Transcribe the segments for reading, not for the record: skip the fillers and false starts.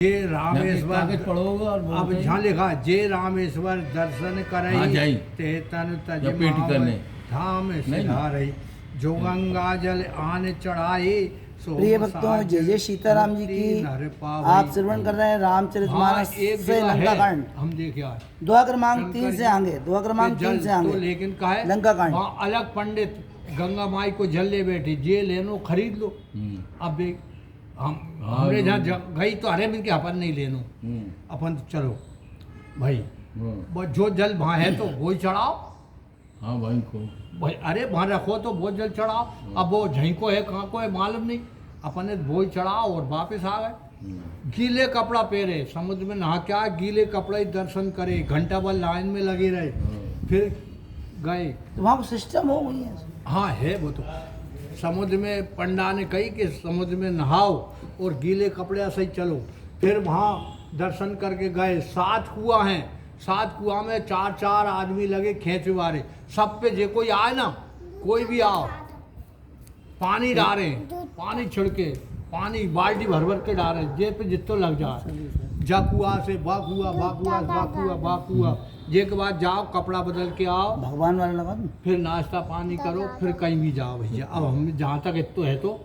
जे रामेश्वर पढ़ोगे और अब जहाँ लिखा जे रामेश्वर दर्शन करई ते तन तज मावै धाम सिधारई जो गंगा जल आन चढ़ाई। प्रिय भक्तों, जय जय सीताराम जी की। आप श्रवण कर रहे हैं रामचरितमानस से लंका कांड। हम देखे आज दुआ क्रमांक 3 से आगे, दुआ क्रमांक 3 से आगे। तो लेकिन का है लंका कांड, वहाँ अलग पंडित गंगा माई को जल ले बैठे, जे लेनो खरीद लो। अब हमने जहाँ गई तो अरे मिल के अपन नहीं लेनो, अपन तो चलो भाई जो जल वहाँ है तो वो ही चढ़ाओ। हाँ भाई को भाई अरे वहाँ रखो तो वो जल चढ़ाओ। अब वो झहीं को है कहाँ को है मालूम नहीं, अपन ने वो ही चढ़ाओ और वापस आ गए। गीले कपड़ा पहरे, समुद्र में नहा क्या गीले कपड़ा ही दर्शन करे, घंटा भर लाइन में लगे रहे, फिर गए। तो वहाँ सिस्टम हो गई है। हाँ है वो तो। समुद्र में पंडा ने कही कि समुद्र में नहाओ और गीले कपड़े ऐसे ही चलो। फिर वहाँ दर्शन करके गए। 7 कुआं हैं, 7 कुआं में 4-4 आदमी लगे खींचने वाले। सब पे जे कोई आए ना, कोई भी आओ, पानी डाले, पानी छिड़के, पानी बाल्टी भर भर के डाले, जे पे जितो लग जाए। जा कुआ से बाकुआ बाकुआ बाकुआ बाकुआ, जे के बाद जाओ कपड़ा बदल के आओ, भगवान वाला लगा दो, फिर नाश्ता पानी करो, फिर कहीं भी जाओ भैया। अब हम जहाँ तक इतो है तो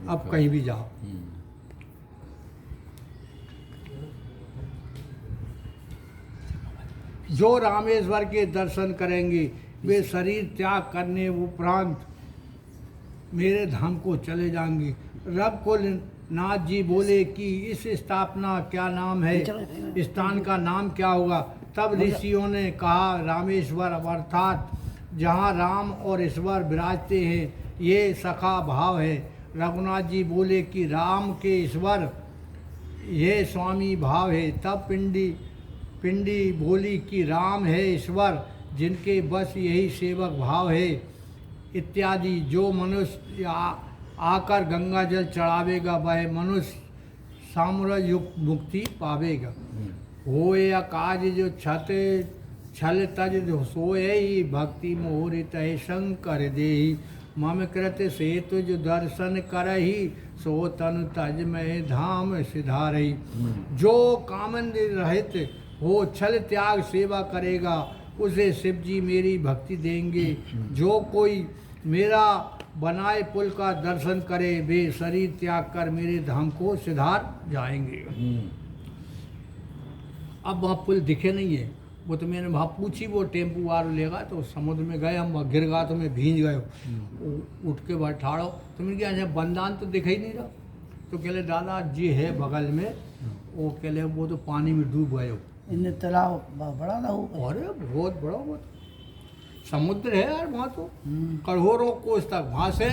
अब कहीं भी जाओ। जो रामेश्वर के दर्शन करेंगे वे शरीर त्याग करने उपरांत मेरे धाम को चले जाएंगे। रब को नाथ जी बोले कि इस स्थापना क्या नाम है, स्थान का नाम क्या होगा। तब ऋषियों ने कहा रामेश्वर अर्थात जहाँ राम और ईश्वर विराजते हैं, ये सखा भाव है। रघुनाथ जी बोले कि राम के ईश्वर ये स्वामी भाव है। तब पिंडी बोली कि राम है ईश्वर जिनके बस यही सेवक भाव है इत्यादि। जो मनुष्य आकर गंगा जल चढ़ावेगा वह मनुष्य साम्राज्य युक्त मुक्ति पावेगा। होए काज जो छल तज सोए ही भक्ति मोहरित है शंकर देही। मम कृत से तुझ दर्शन करही सो तन तज में धाम सिधारही। जो कामन रहित हो छल त्याग सेवा करेगा उसे शिव जी मेरी भक्ति देंगे। जो कोई मेरा बनाए पुल का दर्शन करे वे शरीर त्याग कर मेरे धाम को सिधार जाएंगे। अब वहाँ पुल दिखे नहीं है, वो तो मैंने वहाँ पूछी, वो टेम्पू वाला लेगा तो समुद्र में गए, हम गिर गा तो मैं भींज गए। उठ के बैठाड़ो तो मैंने कहा बंदान तो दिख ही नहीं रहा। तो कहले दादा जी है बगल में, वो कहले वो तो पानी में डूब गए। इन्हें तालाब बड़ा ना हो, अरे बहुत बड़ा, बहुत समुद्र है यार वहाँ तो करोड़ों कोस तक। वहाँ से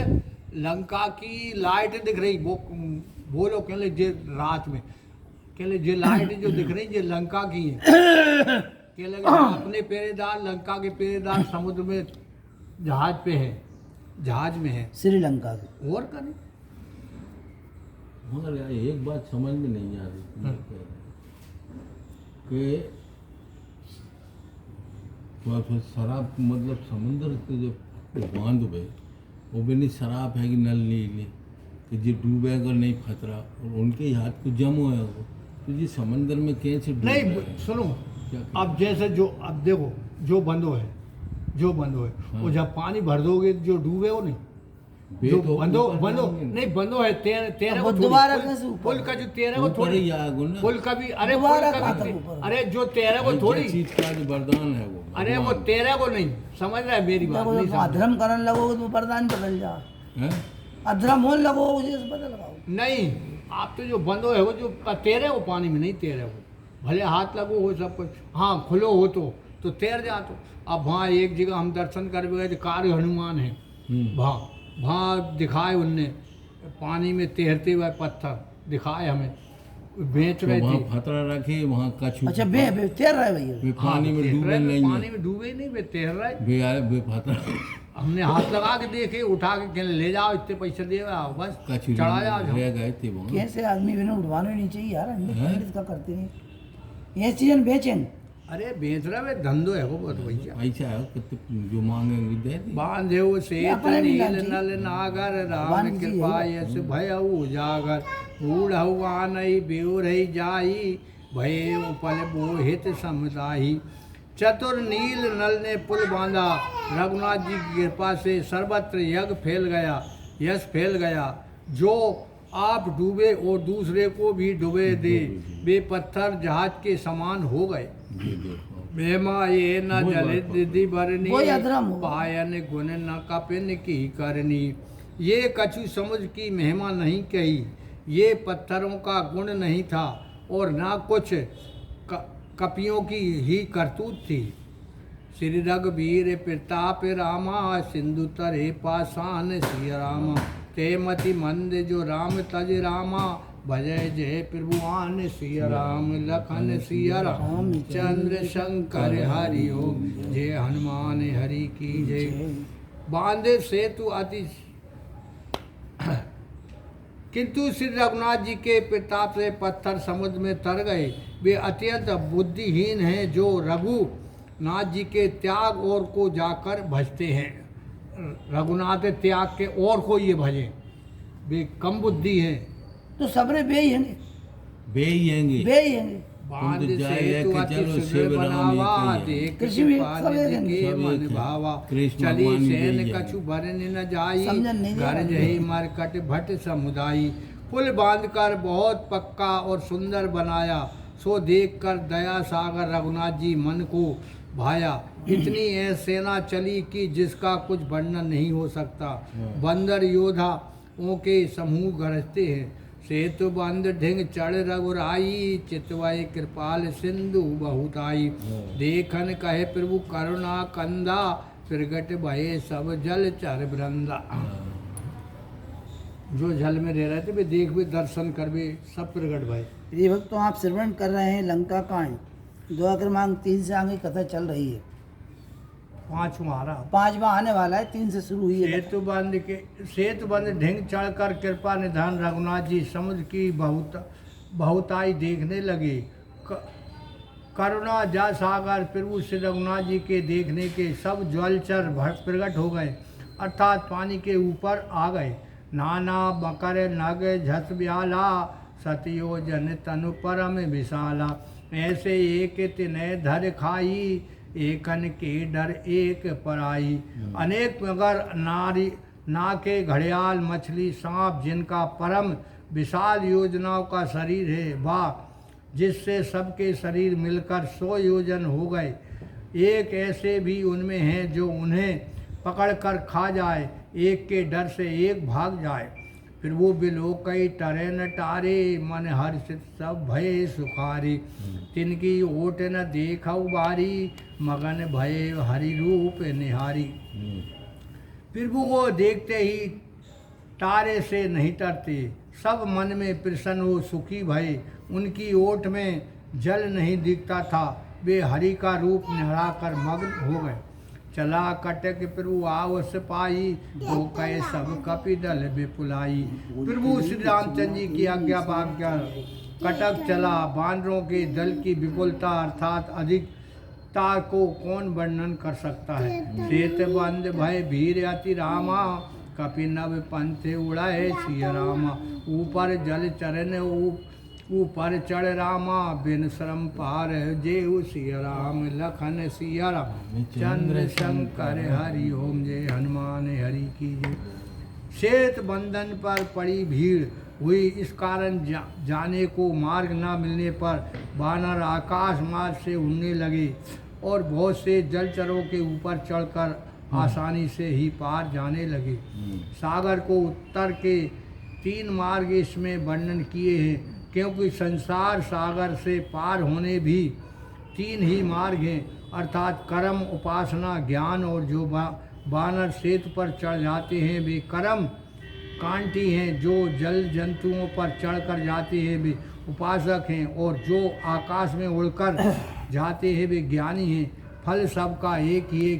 लंका की लाइट दिख रही। वो बोलो कहले जे रात में कहले जे लाइट जो दिख रही जे लंका की है। कहले अपने पहरेदार लंका के पहरेदार समुद्र में जहाज पे है, जहाज में है श्रीलंका के। और करें मगर यार एक बात समझ में नहीं आ रही कि शराब मतलब समुद्र के जो बांध पे वो भी नहीं शराब है कि नल नीले कि जो डूबेगा नहीं खतरा, और उनके ही हाथ को जम होगा वो तो जी समंदर में कैसे नहीं। सुनो अब जैसे जो अब देखो जो बंदो है, जो बंदो है हाँ। वो जब पानी भर दोगे जो डूबे हो नहीं, जो बंदो नहीं बंदो है तेरे को दोबारा पुल का जो तेरे को थोड़ी पुल का भी अरे अरे जो तेरे को थोड़ी चीज का जो वरदान है वो, अरे वो तेरे को नहीं समझ रहा है मेरी बात नहीं समझ। अधर्म करने लगोगे तो वरदान बदल जा, अधर्म होने लगोगे बदल लगाओ। नहीं आप तो जो बंदो है वो जो तैरे हो पानी में नहीं तैरे हो, भले हाथ लगो हो सब कुछ, हाँ खुलो हो तो तैर जा। तो अब वहाँ एक जगह हम दर्शन कर गए थे, कार्य हनुमान है वहाँ दिखाए उनने पानी में तैरते हुए पत्थर दिखाए हमें, बेच रहे थे। खतरा रखे वहाँ कछुआ। अच्छा बे तैर रहे भैया, पानी में डूबे नहीं, पानी में डूबे नहीं वे तैर रहे। बे खतरा हमने हाथ लगा के देखे, उठा के कहने ले जाओ इतने पैसे दे आओ बस चढ़ा जाओ। गए थे कैसे आदमी बिना उठवाना नहीं चाहिए यार, इसका करते नहीं ये चीज़ बेचें। अरे बेच रहा वे धंधो है वो बहुत भैया। पैसा है कितने जो मांगेंगे दे दी। बांधे से अपने भी नील लाल जी। नल नागर राम बांध जी कृपा है। यस भय उजागर बूढ़ हुआ नहीं बेउर ही जाई भय उपल बोहित समुदाही। चतुर नील नल ने पुल बांधा, रघुनाथ जी की कृपा से सर्वत्र यज्ञ फैल गया, यश फैल गया। जो आप डूबे और दूसरे को भी डूबे दे, वे पत्थर जहाज के समान हो गए। ये देखो बेमा ये न वही जले बात है। दीदी भरनी, वही अधर्म हुआ। पायन गुण न कपिन की करनी। ये कछु समुझ की महिमा नहीं कही, ये पत्थरों का गुण नहीं था और ना कुछ कपियों की ही करतूत थी। श्री रघुवीर प्रताप रामा, सिंधु तरे पाषाण सिय रामा। ते मति मंद जो राम तज रामा, भजय जय प्रभुआन सिय राम। लखन सिय राम चंद्र शंकर हरि ओम, जय हनुमान हरि की जय। बांधे सेतु अति किंतु श्री रघुनाथ जी के प्रताप से पत्थर समुद्र में तर गए। वे अत्यंत बुद्धिहीन हैं जो रघुनाथ जी के त्याग और को जाकर भजते हैं। रघुनाथ त्याग के और को ये भजें, वे कम बुद्धि हैं। तो सबरे बे ही हैं, बे ही आएंगे। बे ही हैं। बांध तुम तो जाए से तू लेके अति चलो, सुंदर शिव राम बनावा, एक ही है। देख कृष्ण भी कृपा सब एक हैं। निधि के सब मन एक हैं। भावा। कृष्ण चली भगवान भी सैन यही है। कछु भरन न जाई, समझन नहीं घर जाए। जही मरकट भट समुदायी। पुल बांधकर बहुत पक्का और सुंदर बनाया, सो देखकर दया सागर रघुनाथ जी मन को भाया। इतनी है सेना चली कि जिसका कुछ वर्णन नहीं हो सकता। बंदर योधाओं के समूह गरजते हैं। सेतु बंद ढिंग चढ़ रघुराई, चितवय कृपाल सिंधु बहुताई। देखन कहे प्रभु करुणा कंदा, प्रगट भये सब जल चर वृंदा। जो जल में रह रहे थे वे देख वे दर्शन कर वे सब प्रगट भय। प्रिय भक्तों, आप श्रवण कर रहे हैं लंका कांड। दुआ क्रमांक 3 से आगे कथा चल रही है। 5वां आ रहा। 5वां आने वाला है, 3 से शुरू हुई है। सेतु बंद ढिंग चढ़कर कृपा निधान रघुनाथ जी समुद्र की बहुताई देखने लगे। करुणा जा सागर प्रभु श्री रघुनाथ जी के देखने के सब ज्वलचर प्रकट हो गए, अर्थात पानी के ऊपर आ गए। नाना मकर नग झस ब्याला, सतियो जन तनु परम विशाला। ऐसे एक तिनय धर खाई, एकन के डर एक पराई। अनेक मगर नारी नाके घड़ियाल मछली सांप, जिनका परम विशाल योजनाओं का शरीर है, वाह जिससे सबके शरीर मिलकर 100 योजन हो गए। एक ऐसे भी उनमें हैं जो उन्हें पकड़कर खा जाए, एक के डर से एक भाग जाए। फिर वो बिलोकई टरे न टारे, मन हर्षित सब भय सुखारी। तिनकी ओट न देखऊ बारी, मगन भय हरि रूप निहारी। फिर वो देखते ही तारे से नहीं टरते, सब मन में प्रसन्न हो सुखी भय। उनकी ओट में जल नहीं दिखता था, वे हरि का रूप निहारकर मग्न हो गए। चला कटक प्रभु आवस पाई, तो कहे सब कपि दल विपुलाई। प्रभु श्री रामचंद्र जी की आज्ञा पाकर कटक चला। बानरों के दल की विपुलता अर्थात अधिकता को कौन वर्णन कर सकता है। श्वेत बंद भय भीर अति रामा, कपि नव पंथ उड़ाए सिय रामा। ऊपर जल चरण ऊपर चढ़ रामा, बिन श्रम पार जेऊ सिय राम। लखन सिय राम चंद्र शंकर हरि ओम, जय हनुमान हरि की जय। श्वेत बंधन पर पड़ी भीड़ हुई, इस कारण जाने को मार्ग न मिलने पर वानर आकाश मार्ग से उड़ने लगे और बहुत से जलचरों के ऊपर चढ़कर आसानी से ही पार जाने लगे। सागर को उत्तर के 3 मार्ग इसमें वर्णन किए हैं, क्योंकि संसार सागर से पार होने भी 3 ही मार्ग हैं, अर्थात कर्म, उपासना, ज्ञान। और जो वानर सेतु पर चढ़ जाते हैं वे कर्म कांटी हैं, जो जल जंतुओं पर चढ़कर जाते हैं वे उपासक हैं, और जो आकाश में उड़कर जाते हैं वे ज्ञानी हैं। फल सबका एक ही